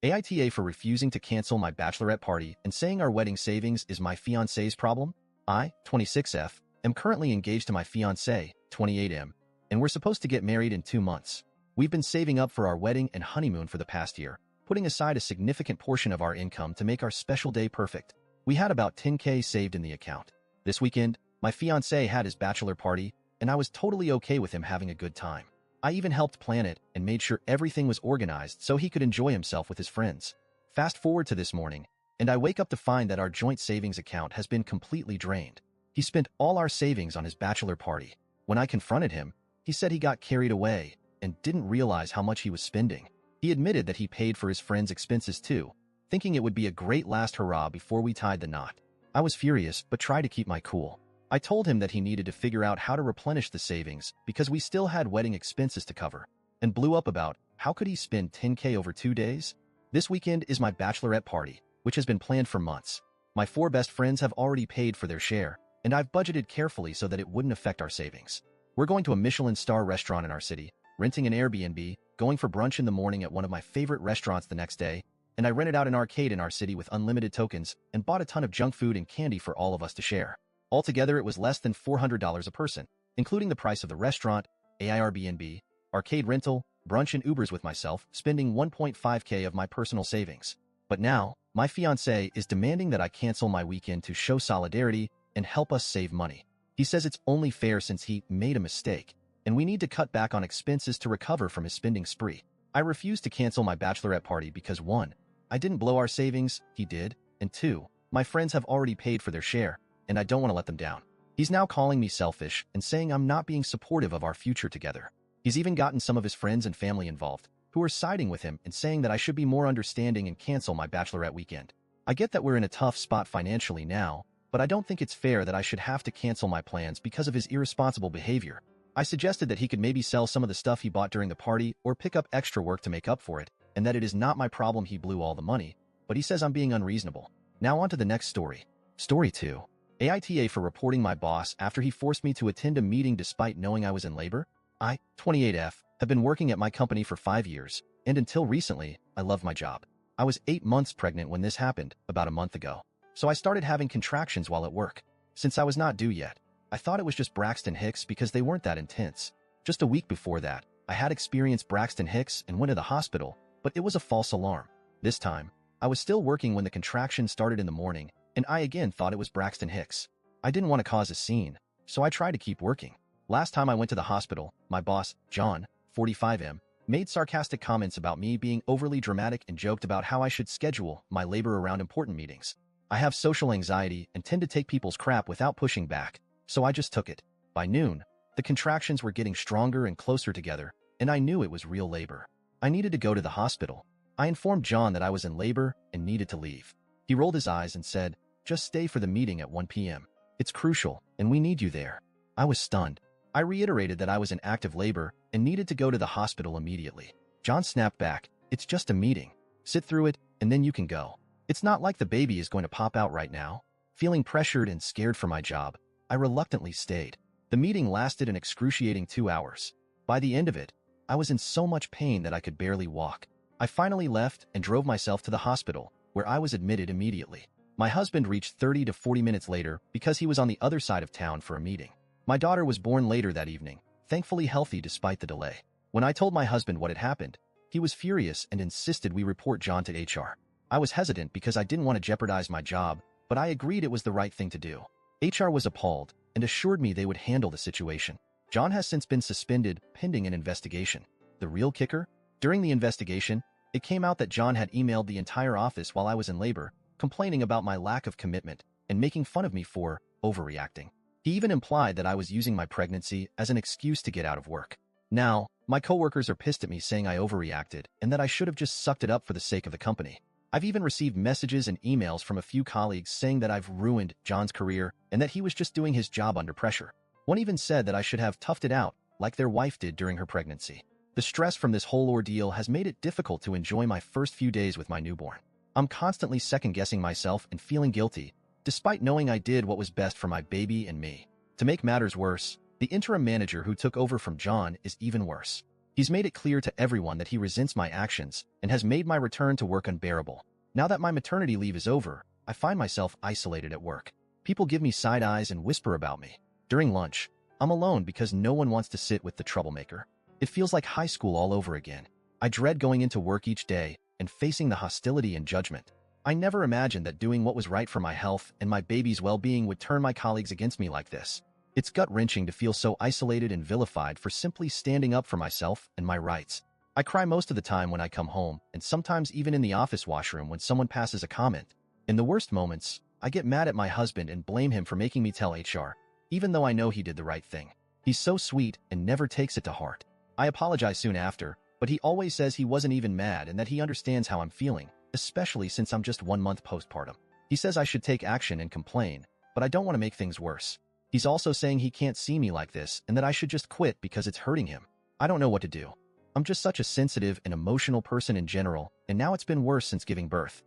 AITA for refusing to cancel my bachelorette party and saying our wedding savings is my fiancé's problem? I, 26F, am currently engaged to my fiancé, 28M, and we're supposed to get married in 2 months. We've been saving up for our wedding and honeymoon for the past year, putting aside a significant portion of our income to make our special day perfect. We had about $10K saved in the account. This weekend, my fiancé had his bachelor party, and I was totally okay with him having a good time. I even helped plan it and made sure everything was organized so he could enjoy himself with his friends. Fast forward to this morning, and I wake up to find that our joint savings account has been completely drained. He spent all our savings on his bachelor party. When I confronted him, he said he got carried away and didn't realize how much he was spending. He admitted that he paid for his friends' expenses too, thinking it would be a great last hurrah before we tied the knot. I was furious but tried to keep my cool. I told him that he needed to figure out how to replenish the savings because we still had wedding expenses to cover, and blew up about how could he spend $10K over 2 days? This weekend is my bachelorette party, which has been planned for months. My 4 best friends have already paid for their share, and I've budgeted carefully so that it wouldn't affect our savings. We're going to a Michelin star restaurant in our city, renting an Airbnb, going for brunch in the morning at one of my favorite restaurants the next day, and I rented out an arcade in our city with unlimited tokens and bought a ton of junk food and candy for all of us to share. Altogether, it was less than $400 a person, including the price of the restaurant, Airbnb, arcade rental, brunch and Ubers with myself, spending 1.5K of my personal savings. But now, my fiancé is demanding that I cancel my weekend to show solidarity and help us save money. He says it's only fair since he made a mistake, and we need to cut back on expenses to recover from his spending spree. I refuse to cancel my bachelorette party because 1, I didn't blow our savings, he did, and 2, my friends have already paid for their share, and I don't want to let them down. He's now calling me selfish and saying I'm not being supportive of our future together. He's even gotten some of his friends and family involved, who are siding with him and saying that I should be more understanding and cancel my bachelorette weekend. I get that we're in a tough spot financially now, but I don't think it's fair that I should have to cancel my plans because of his irresponsible behavior. I suggested that he could maybe sell some of the stuff he bought during the party or pick up extra work to make up for it, and that it is not my problem he blew all the money, but he says I'm being unreasonable. Now on to the next story. Story 2. AITA for reporting my boss after he forced me to attend a meeting despite knowing I was in labor. I, 28F, have been working at my company for 5 years, and until recently, I loved my job. I was 8 months pregnant when this happened, about a month ago. So I started having contractions while at work. Since I was not due yet, I thought it was just Braxton Hicks because they weren't that intense. Just a week before that, I had experienced Braxton Hicks and went to the hospital, but it was a false alarm. This time, I was still working when the contractions started in the morning, and I again thought it was Braxton Hicks. I didn't want to cause a scene, so I tried to keep working. Last time I went to the hospital, my boss, John, 45M, made sarcastic comments about me being overly dramatic and joked about how I should schedule my labor around important meetings. I have social anxiety and tend to take people's crap without pushing back, so I just took it. By noon, the contractions were getting stronger and closer together, and I knew it was real labor. I needed to go to the hospital. I informed John that I was in labor and needed to leave. He rolled his eyes and said, "Just stay for the meeting at 1 p.m. It's crucial, and we need you there." I was stunned. I reiterated that I was in active labor and needed to go to the hospital immediately. John snapped back, "It's just a meeting. Sit through it, and then you can go. It's not like the baby is going to pop out right now." Feeling pressured and scared for my job, I reluctantly stayed. The meeting lasted an excruciating 2 hours. By the end of it, I was in so much pain that I could barely walk. I finally left and drove myself to the hospital, where I was admitted immediately. My husband reached 30 to 40 minutes later because he was on the other side of town for a meeting. My daughter was born later that evening, thankfully healthy despite the delay. When I told my husband what had happened, he was furious and insisted we report John to HR. I was hesitant because I didn't want to jeopardize my job, but I agreed it was the right thing to do. HR was appalled and assured me they would handle the situation. John has since been suspended pending an investigation. The real kicker? During the investigation, it came out that John had emailed the entire office while I was in labor, complaining about my lack of commitment and making fun of me for overreacting. He even implied that I was using my pregnancy as an excuse to get out of work. Now, my coworkers are pissed at me saying I overreacted and that I should have just sucked it up for the sake of the company. I've even received messages and emails from a few colleagues saying that I've ruined John's career and that he was just doing his job under pressure. One even said that I should have toughed it out, like their wife did during her pregnancy. The stress from this whole ordeal has made it difficult to enjoy my first few days with my newborn. I'm constantly second-guessing myself and feeling guilty, despite knowing I did what was best for my baby and me. To make matters worse, the interim manager who took over from John is even worse. He's made it clear to everyone that he resents my actions and has made my return to work unbearable. Now that my maternity leave is over, I find myself isolated at work. People give me side eyes and whisper about me. During lunch, I'm alone because no one wants to sit with the troublemaker. It feels like high school all over again. I dread going into work each day and facing the hostility and judgment. I never imagined that doing what was right for my health and my baby's well-being would turn my colleagues against me like this. It's gut-wrenching to feel so isolated and vilified for simply standing up for myself and my rights. I cry most of the time when I come home, and sometimes even in the office washroom when someone passes a comment. In the worst moments, I get mad at my husband and blame him for making me tell HR, even though I know he did the right thing. He's so sweet and never takes it to heart. I apologize soon after, but he always says he wasn't even mad and that he understands how I'm feeling, especially since I'm just 1 month postpartum. He says I should take action and complain, but I don't want to make things worse. He's also saying he can't see me like this and that I should just quit because it's hurting him. I don't know what to do. I'm just such a sensitive and emotional person in general, and now it's been worse since giving birth.